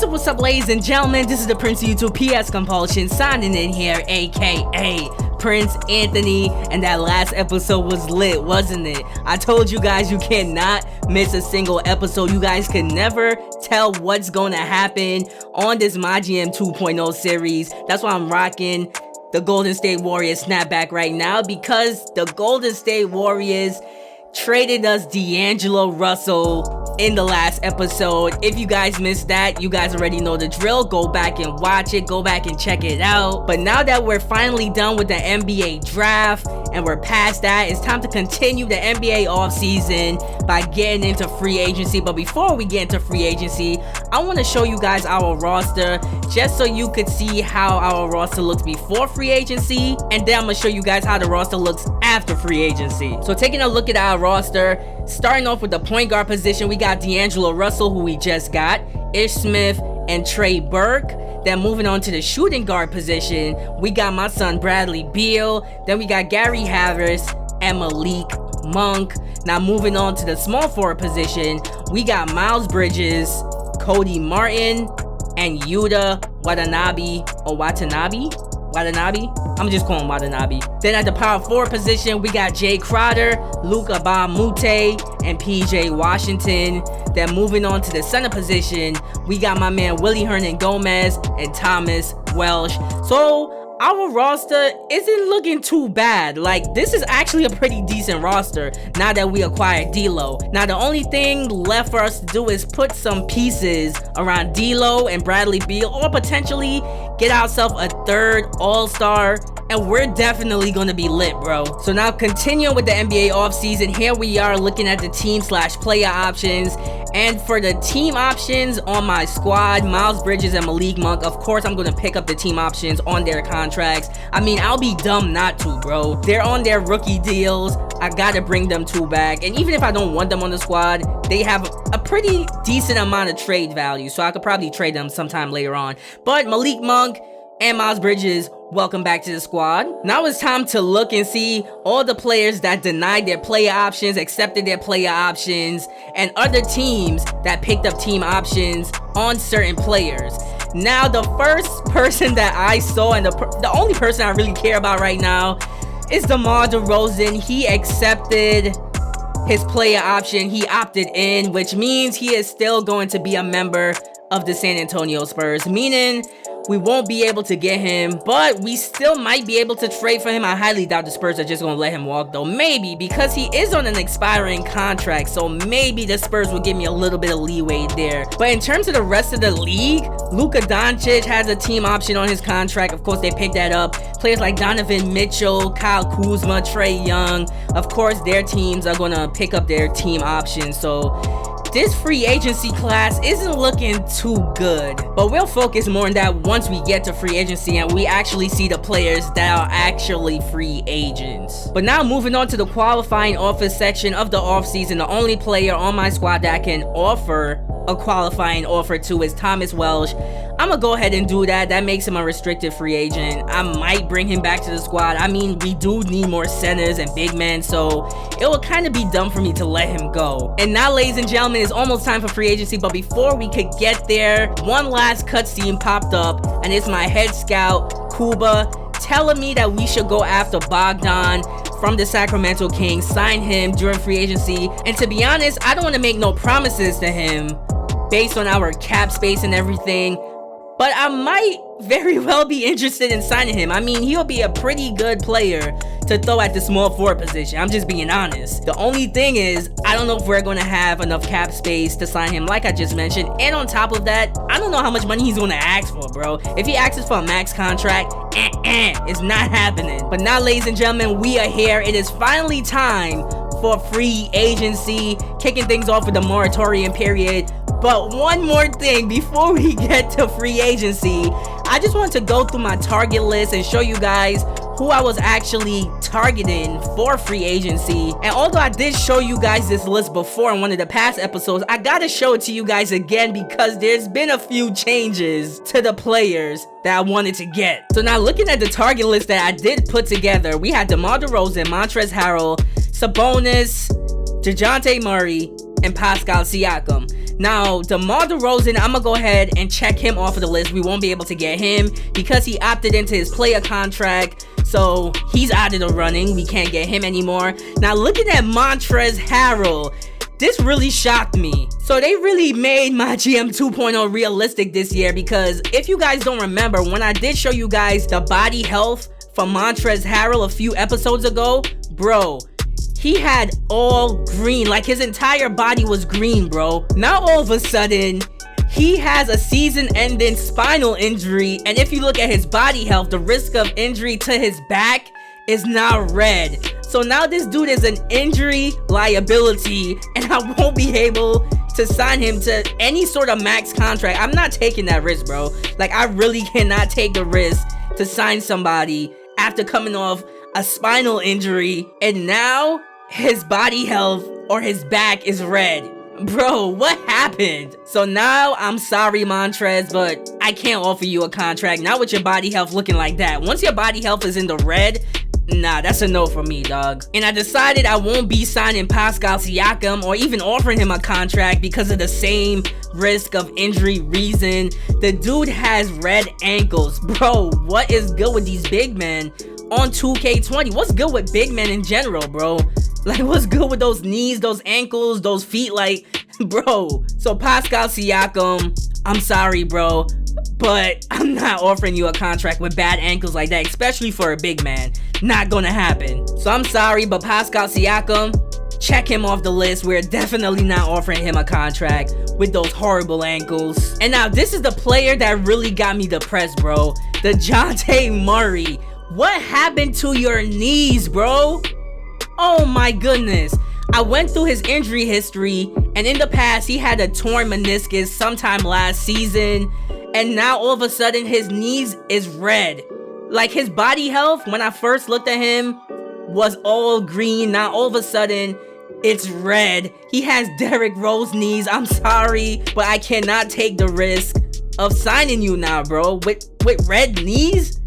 What's up, ladies and gentlemen? This is the Prince of YouTube PS Compulsion signing in here, aka Prince Anthony, and that last episode was lit, wasn't it? I told you guys you cannot miss a single episode. You guys can never tell what's gonna happen on this Mygm 2.0 series. That's why I'm rocking the Golden State Warriors snapback right now, because the Golden State Warriors traded us D'Angelo Russell in the last episode. If you guys missed that, you guys already know the drill. Go back and watch it, go back and check it out. But now that we're finally done with the NBA draft and we're past that, it's time to continue the NBA offseason by getting into free agency. But before we get into free agency, I want to show you guys our roster just so you could see how our roster looks before free agency, and then I'm gonna show you guys how the roster looks after free agency. So taking a look at our roster, starting off with the point guard position, we got D'Angelo Russell, who we just got, Ish Smith, and Trey Burke. Then moving on to the shooting guard position, we got my son Bradley Beal. Then we got Gary Harris and Malik Monk. Now moving on to the small forward position, we got Miles Bridges, Cody Martin, and Yuta Watanabe. I'm just calling Watanabe. Then at the power forward position, we got Jay Crowder, Luka Bamute, and PJ Washington. Then moving on to the center position, we got my man Willie Hernan-Gomez and Thomas Welsh. So our roster isn't looking too bad. Like, this is actually a pretty decent roster now that we acquired D'Lo. Now the only thing left for us to do is put some pieces around D'Lo and Bradley Beal, or potentially get ourselves a third all-star, and we're definitely gonna be lit, bro. So now continuing with the NBA offseason, here we are looking at the team/player options. And for the team options on my squad, Miles Bridges and Malik Monk, of course I'm gonna pick up the team options on their contracts. I mean, I'll be dumb not to, bro. They're on their rookie deals. I gotta bring them two back. And even if I don't want them on the squad, they have a pretty decent amount of trade value, so I could probably trade them sometime later on. But Malik Monk and Miles Bridges, welcome back to the squad. Now it's time to look and see all the players that denied their player options, accepted their player options, and other teams that picked up team options on certain players. Now the first person that I saw, and the only person I really care about right now, is DeMar DeRozan. He accepted his player option. He opted in, which means he is still going to be a member of the San Antonio Spurs, meaning we won't be able to get him, but we still might be able to trade for him. I highly doubt the Spurs are just gonna let him walk, though. Maybe, because he is on an expiring contract, so maybe the Spurs will give me a little bit of leeway there. But in terms of the rest of the league, Luka Doncic has a team option on his contract. Of course, they picked that up. Players like Donovan Mitchell, Kyle Kuzma, Trae Young, of course, their teams are gonna pick up their team options. So this free agency class isn't looking too good, but we'll focus more on that once we get to free agency and we actually see the players that are actually free agents. But now moving on to the qualifying offer section of the offseason, the only player on my squad that can offer a qualifying offer to is Thomas Welsh. I'm gonna go ahead and do that. That makes him a restricted free agent. I might bring him back to the squad. I mean, we do need more centers and big men, so it will kind of be dumb for me to let him go. And now, ladies and gentlemen, it's almost time for free agency, but before we could get there, one last cutscene popped up, and it's my head scout, Kuba, telling me that we should go after Bogdan from the Sacramento Kings, sign him during free agency. And to be honest, I don't want to make no promises to him based on our cap space and everything, but I might very well be interested in signing him. I mean, he'll be a pretty good player to throw at the small forward position. I'm just being honest. The only thing is, I don't know if we're going to have enough cap space to sign him, like I just mentioned. And on top of that, I don't know how much money he's going to ask for, bro. If he asks for a max contract, it's not happening. But now, ladies and gentlemen, we are here. It is finally time for free agency, kicking things off with the moratorium period. But one more thing before we get to free agency, I just want to go through my target list and show you guys who I was actually targeting for free agency. And although I did show you guys this list before in one of the past episodes, I gotta show it to you guys again because there's been a few changes to the players that I wanted to get. So now looking at the target list that I did put together, we had DeMar DeRozan, Montrezl Harrell, Sabonis, DeJounte Murray, and Pascal Siakam. Now, DeMar DeRozan, I'm gonna go ahead and check him off of the list. We won't be able to get him because he opted into his player contract. So he's out of the running. We can't get him anymore. Now, looking at Montrezl Harrell, this really shocked me. So they really made Mygm 2.0 realistic this year, because if you guys don't remember, when I did show you guys the body health for Montrezl Harrell a few episodes ago, bro, he had all green. Like, his entire body was green, bro. Now all of a sudden, he has a season-ending spinal injury, and if you look at his body health, the risk of injury to his back is now red. So now this dude is an injury liability, and I won't be able to sign him to any sort of max contract. I'm not taking that risk, bro. Like, I really cannot take the risk to sign somebody after coming off a spinal injury, and now his body health or his back is red. Bro, what happened? So now, I'm sorry, Montrez, but I can't offer you a contract, not with your body health looking like that. Once your body health is in the red, nah, that's a no for me, dog. And I decided I won't be signing Pascal Siakam or even offering him a contract because of the same risk of injury reason. The dude has red ankles. Bro, what is good with these big men on 2K20? What's good with big men in general, bro? Like, what's good with those knees, those ankles, those feet? Like, bro. So Pascal Siakam, I'm sorry, bro, but I'm not offering you a contract with bad ankles like that, especially for a big man. Not gonna happen. So I'm sorry, but Pascal Siakam, check him off the list. We're definitely not offering him a contract with those horrible ankles. And now this is the player that really got me depressed, bro. DeJounte Murray. What happened to your knees, bro? Oh my goodness. I went through his injury history, and in the past he had a torn meniscus sometime last season, and now all of a sudden his knees is red. Like, his body health when I first looked at him was all green. Now all of a sudden it's red. He has Derrick Rose knees. I'm sorry, but I cannot take the risk of signing you now, bro, with red knees.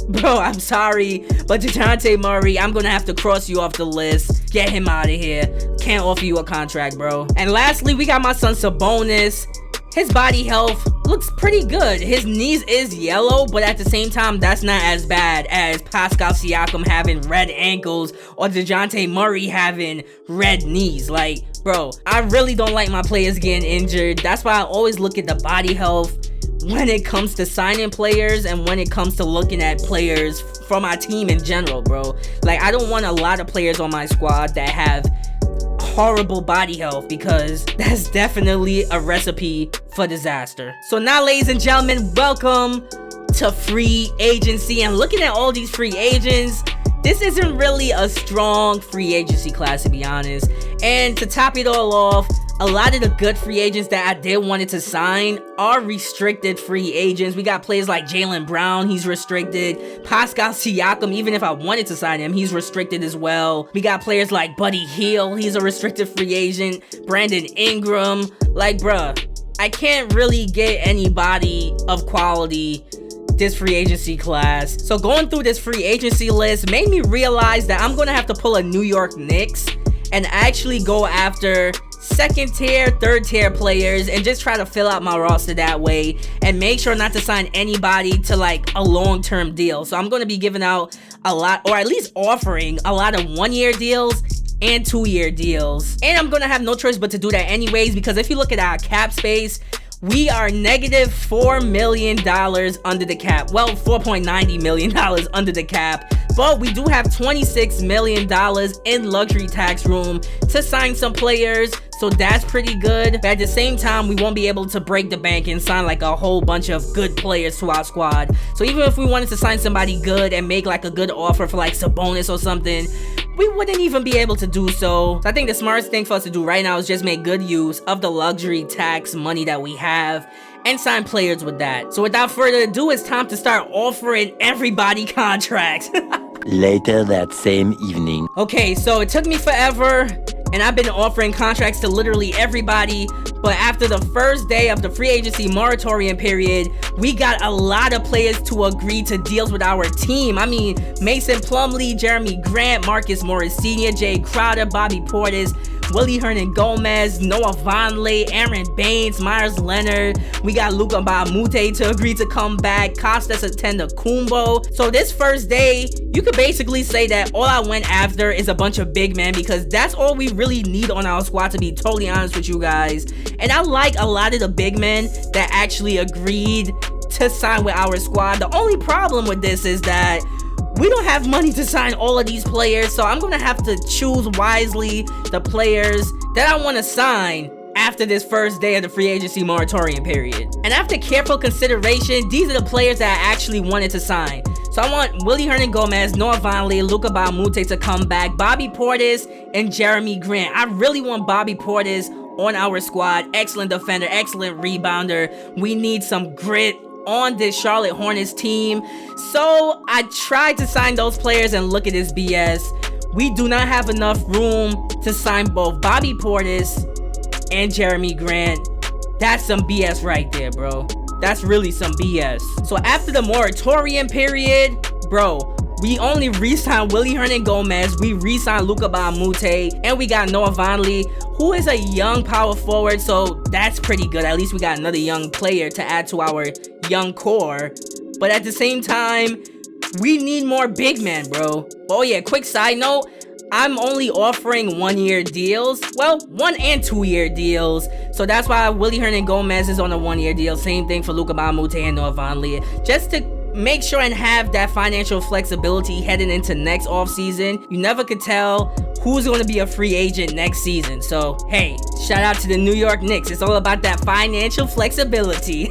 Bro, I'm sorry, but DeJounte Murray, I'm gonna have to cross you off the list. Get him out of here. Can't offer you a contract, bro. And lastly, we got my son Sabonis. His body health looks pretty good. His knees is yellow, but at the same time, that's not as bad as Pascal Siakam having red ankles or DeJounte Murray having red knees. Like, bro, I really don't like my players getting injured. That's why I always look at the body health when it comes to signing players and when it comes to looking at players from my team in general, bro. Like, I don't want a lot of players on my squad that have horrible body health, because that's definitely a recipe for disaster. So now, ladies and gentlemen, welcome to free agency. And looking at all these free agents, this isn't really a strong free agency class, to be honest. And to top it all off, a lot of the good free agents that I did wanted to sign are restricted free agents. We got players like Jaylen Brown, he's restricted. Pascal Siakam, even if I wanted to sign him, he's restricted as well. We got players like Buddy Hield, he's a restricted free agent. Brandon Ingram, like, bruh, I can't really get anybody of quality this free agency class. So going through this free agency list made me realize that I'm gonna have to pull a New York Knicks and actually go after second tier, third tier players and just try to fill out my roster that way and make sure not to sign anybody to like a long-term deal. So I'm going to be giving out a lot, or at least offering a lot of 1-year deals and 2-year deals. And I'm going to have no choice but to do that anyways, because if you look at our cap space, we are negative $4 million under the cap. Well, $4.90 million under the cap. But we do have $26 million in luxury tax room to sign some players. So that's pretty good. But at the same time, we won't be able to break the bank and sign like a whole bunch of good players to our squad. So even if we wanted to sign somebody good and make like a good offer for like Sabonis or something, we wouldn't even be able to do so. So I think the smartest thing for us to do right now is just make good use of the luxury tax money that we have and sign players with that. So without further ado, it's time to start offering everybody contracts. Later that same evening. Okay, so it took me forever, and I've been offering contracts to literally everybody, but after the first day of the free agency moratorium period, we got a lot of players to agree to deals with our team. I mean, Mason Plumlee, Jeremy Grant, Marcus Morris Sr., Jay Crowder, Bobby Portis. Willie Hernangomez, Noah Vonleh, Aaron Baines, Myers Leonard. We got Luka Bamute to agree to come back, Kostas Atenda-Kumbo. So this first day, you could basically say that all I went after is a bunch of big men, because that's all we really need on our squad, to be totally honest with you guys. And I like a lot of the big men that actually agreed to sign with our squad. The only problem with this is that we don't have money to sign all of these players, so I'm gonna have to choose wisely the players that I want to sign after this first day of the free agency moratorium period. And after careful consideration, these are the players that I actually wanted to sign. So I want Willie Hernangomez, Noah Vonleh, Luka Bamute to come back, Bobby Portis, and Jeremy Grant. I really want Bobby Portis on our squad. Excellent defender, excellent rebounder. We need some grit on this Charlotte Hornets team. So I tried to sign those players, and look at this BS. We do not have enough room to sign both Bobby Portis and Jeremy Grant. That's some BS right there, bro. That's really some BS. So after the moratorium period, bro, we only re-signed Willie Hernangomez, we re-signed Luka Bamute, and we got Noah Vonleh, who is a young power forward, so that's pretty good. At least we got another young player to add to our young core. But at the same time, we need more big men, bro. Oh yeah, quick side note, I'm only offering 1-year deals. Well, 1 and 2-year deals. So that's why Willie Hernangomez is on a 1-year deal. Same thing for Luka Bamute and Noah Vonleh. Just to make sure and have that financial flexibility heading into next offseason. You never could tell who's going to be a free agent next season. So, hey, shout out to the New York Knicks. It's all about that financial flexibility.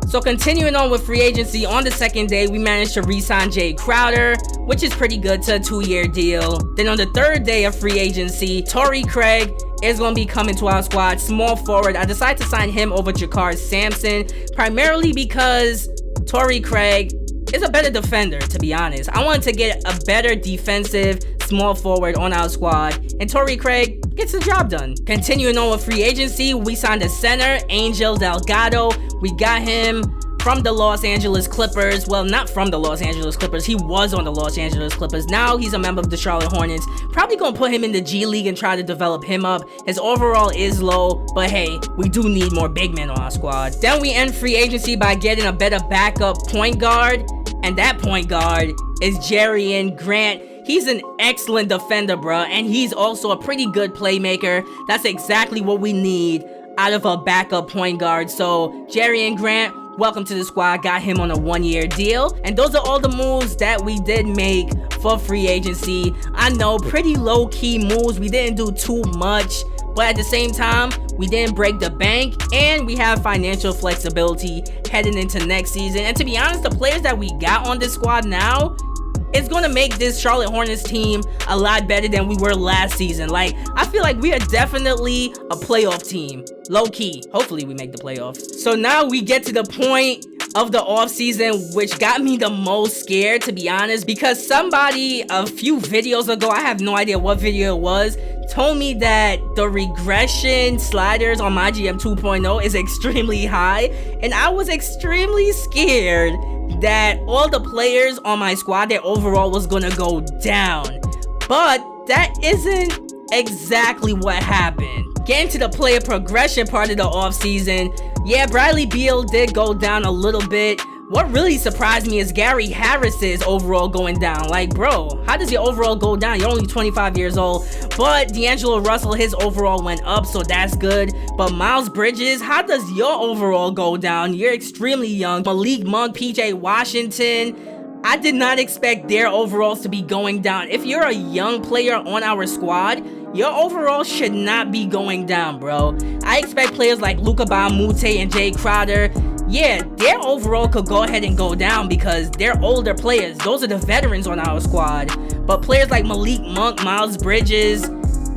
So continuing on with free agency, on the second day, we managed to re-sign Jay Crowder, which is pretty good, to a 2-year deal. Then on the third day of free agency, Torrey Craig is going to be coming to our squad, small forward. I decided to sign him over Jakar Sampson, primarily because Torrey Craig is a better defender, to be honest. I wanted to get a better defensive small forward on our squad, and Torrey Craig gets the job done. Continuing on with free agency, we signed a center, Angel Delgado. We got him from the Los Angeles Clippers. Well, not from the Los Angeles Clippers. He was on the Los Angeles Clippers. Now he's a member of the Charlotte Hornets. Probably gonna put him in the G League and try to develop him up. His overall is low, but hey, we do need more big men on our squad. Then we end free agency by getting a better backup point guard, and that point guard is Jerian Grant. He's an excellent defender, bruh, and he's also a pretty good playmaker. That's exactly what we need out of a backup point guard. So Jerian Grant, welcome to the squad. Got him on a 1-year deal. And those are all the moves that we did make for free agency. I know, pretty low-key moves. We didn't do too much, but at the same time, we didn't break the bank, and we have financial flexibility heading into next season. And to be honest, the players that we got on this squad now, it's going to make this Charlotte Hornets team a lot better than we were last season. Like, I feel like we are definitely a playoff team. Low-key. Hopefully we make the playoffs. So now we get to the point of the offseason, which got me the most scared, to be honest, because somebody a few videos ago, I have no idea what video it was, told me that the regression sliders on Mygm 2.0 is extremely high, and I was extremely scared that all the players on my squad, their overall was gonna go down. But that isn't exactly what happened. Getting to the player progression part of the offseason, yeah, Bradley Beal did go down a little bit. What really surprised me is Gary Harris's overall going down. Like, bro, how does your overall go down? You're only 25 years old. But D'Angelo Russell, his overall went up, so that's good. But Miles Bridges, how does your overall go down? You're extremely young. Malik Monk, PJ Washington, I did not expect their overalls to be going down. If you're a young player on our squad, your overall should not be going down, bro. I expect players like Luka Bamute and Jay Crowder, yeah, their overall could go ahead and go down because they're older players. Those are the veterans on our squad. But players like Malik Monk, Miles Bridges,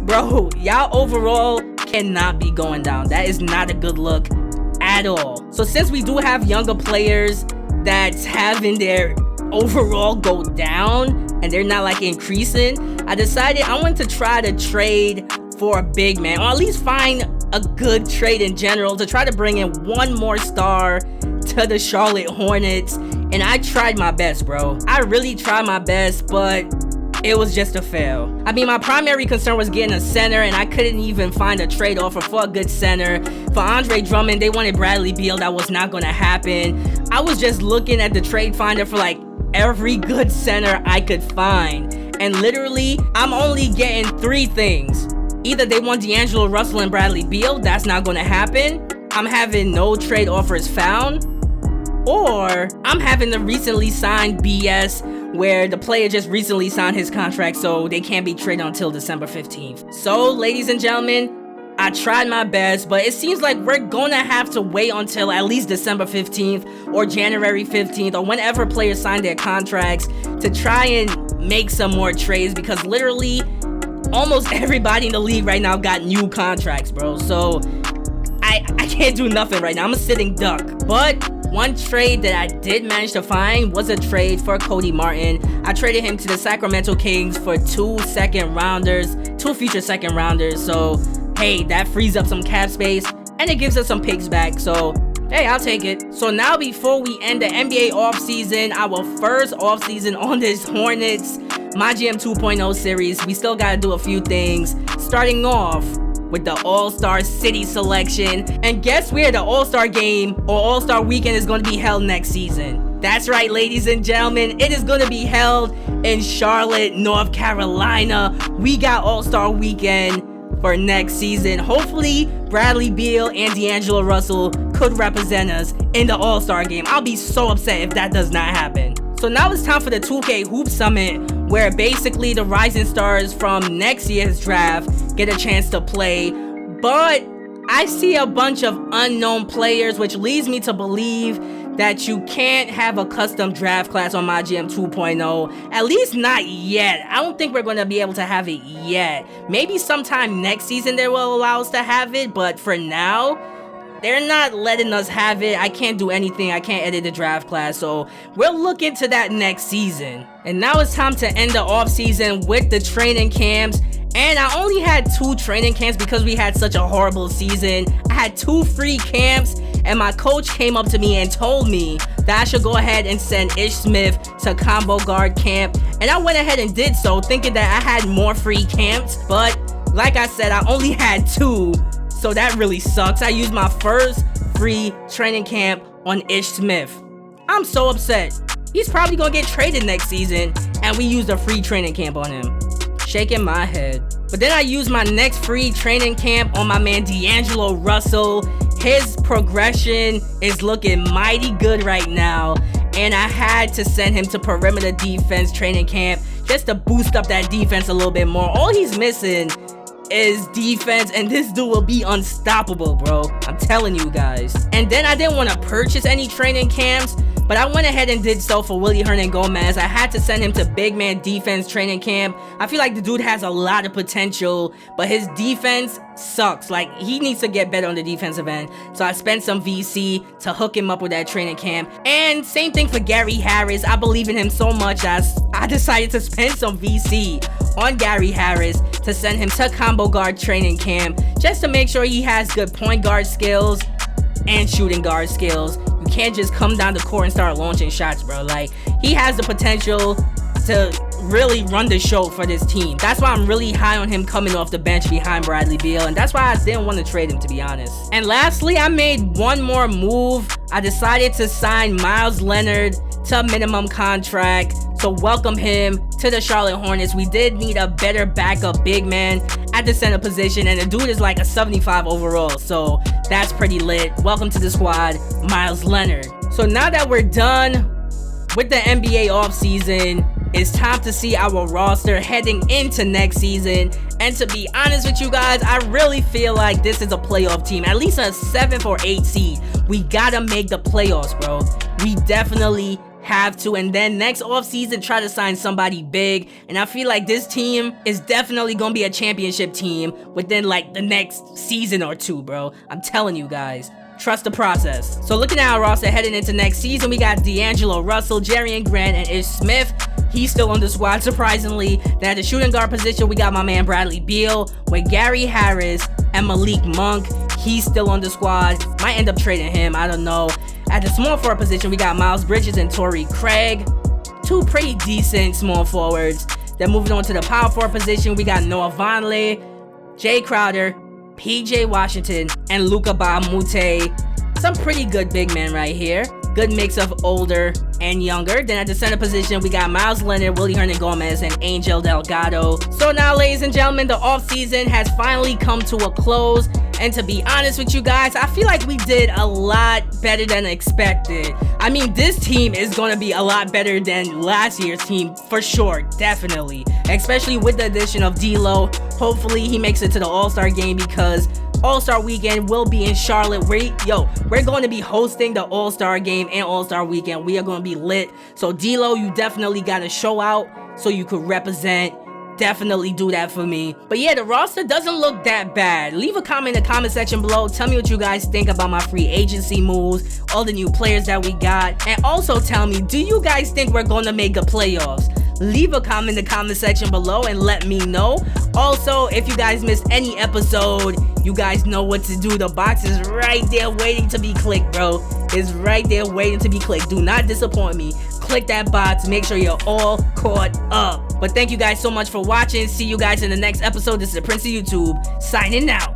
bro, y'all overall cannot be going down. That is not a good look at all. So since we do have younger players that's having their overall go down and they're not like increasing, I decided I want to try to trade for a big man, or at least find a good trade in general to try to bring in one more star to the Charlotte Hornets. And I tried my best, bro. I really tried my best, but it was just a fail. I mean, my primary concern was getting a center, and I couldn't even find a trade offer for a good center. For Andre Drummond, they wanted Bradley Beal. That was not gonna happen. I was just looking at the trade finder for like every good center I could find. And literally, I'm only getting 3 things. Either they want D'Angelo Russell and Bradley Beal. That's not gonna happen. I'm having no trade offers found. Or I'm having the recently signed BS where the player just recently signed his contract, so they can't be traded until December 15th. So, ladies and gentlemen, I tried my best, but it seems like we're gonna have to wait until at least December 15th or January 15th or whenever players sign their contracts to try and make some more trades, because literally almost everybody in the league right now got new contracts, bro. So I can't do nothing right now. I'm a sitting duck. But one trade that I did manage to find was a trade for Cody Martin. I traded him to the Sacramento Kings for 2 future second rounders. So, hey, that frees up some cap space and it gives us some picks back. So, hey, I'll take it. So now before we end the NBA offseason, our first offseason on this Hornets Mygm 2.0 series, we still gotta do a few things. Starting off with the All-Star City selection. And guess where the All-Star game or All-Star weekend is going to be held next season? That's right, ladies and gentlemen. It is going to be held in Charlotte, North Carolina. We got All-Star weekend for next season. Hopefully, Bradley Beal and D'Angelo Russell could represent us in the All-Star game. I'll be so upset if that does not happen. So now it's time for the 2K Hoop Summit, where basically the rising stars from next year's draft get a chance to play. But I see a bunch of unknown players, which leads me to believe that you can't have a custom draft class on Mygm 2.0. At least not yet. I don't think we're going to be able to have it yet. Maybe sometime next season they will allow us to have it, but for now, they're not letting us have it. I can't do anything. I can't edit the draft class, so we'll look into that next season. And now it's time to end the offseason with the training camps. And I only had 2 training camps because we had such a horrible season. I had 2 free camps, and my coach came up to me and told me that I should go ahead and send Ish Smith to combo guard camp. And I went ahead and did so, thinking that I had more free camps. But like I said, I only had 2. So that really sucks. I used my first free training camp on Ish Smith. I'm so upset. He's probably gonna get traded next season, and we used a free training camp on him. Shaking my head. But then I used my next free training camp on my man D'Angelo Russell. His progression is looking mighty good right now, and I had to send him to perimeter defense training camp just to boost up that defense a little bit more. All he's missing is defense, and this dude will be unstoppable, bro. I'm telling you guys. And then I didn't want to purchase any training camps, but I went ahead and did so for Willie Hernangomez. I had to send him to big man defense training camp. I feel like the dude has a lot of potential, but his defense sucks. Like, he needs to get better on the defensive end. So I spent some VC to hook him up with that training camp. And same thing for Gary Harris. I believe in him so much as I decided to spend some VC on Gary Harris to send him to combo guard training camp just to make sure he has good point guard skills and shooting guard skills. You can't just come down the court and start launching shots, bro. Like, he has the potential to really run the show for this team. That's why I'm really high on him coming off the bench behind Bradley Beal, and that's why I didn't want to trade him, to be honest. And lastly, I made one more move. I decided to sign Miles Leonard to a minimum contract, so welcome him to the Charlotte Hornets. We did need a better backup big man at the center position, and the dude is like a 75 overall, so that's pretty lit. Welcome to the squad, Miles Leonard. So now that we're done with the NBA offseason, it's time to see our roster heading into next season. And to be honest with you guys, I really feel like this is a playoff team. At least a 7th or 8th seed. We gotta make the playoffs, bro. We definitely have to. And then next offseason, try to sign somebody big. And I feel like this team is definitely gonna be a championship team within like the next season or 2, bro. I'm telling you guys. Trust the process. So looking at our roster heading into next season, we got D'Angelo Russell, Jerian Grant, and Ish Smith. He's still on the squad, surprisingly. Then at the shooting guard position, we got my man Bradley Beal with Gary Harris and Malik Monk. He's still on the squad. Might end up trading him, I don't know. At the small forward position, we got Miles Bridges and Torrey Craig. 2 pretty decent small forwards. Then moving on to the power forward position, we got Noah Vonleh, Jay Crowder, PJ Washington, and Luka Ba-a-Moute. Some pretty good big men right here. Good mix of older and younger. Then at the center position, we got Miles Leonard, Willy Hernangomez, and Angel Delgado. So now, ladies and gentlemen, the offseason has finally come to a close. And to be honest with you guys, I feel like we did a lot better than expected. I mean, this team is going to be a lot better than last year's team for sure, definitely. Especially with the addition of D'Lo. Hopefully he makes it to the All-Star game because All-Star Weekend will be in Charlotte. We're going to be hosting the All-Star game and All-Star Weekend. We are going to be lit. So D'Lo, you definitely got to show out so you could represent. Definitely do that for me. But yeah, the roster doesn't look that bad. Leave a comment in the comment section below. Tell me what you guys think about my free agency moves, all the new players that we got, and also tell me, do you guys think we're gonna make the playoffs? Leave a comment in the comment section below and let me know. Also, if you guys missed any episode, you guys know what to do. The box is right there waiting to be clicked, bro. It's right there waiting to be clicked. Do not disappoint me. Click that box. Make sure you're all caught up. But thank you guys so much for watching. See you guys in the next episode. This is the Prince of YouTube, signing out.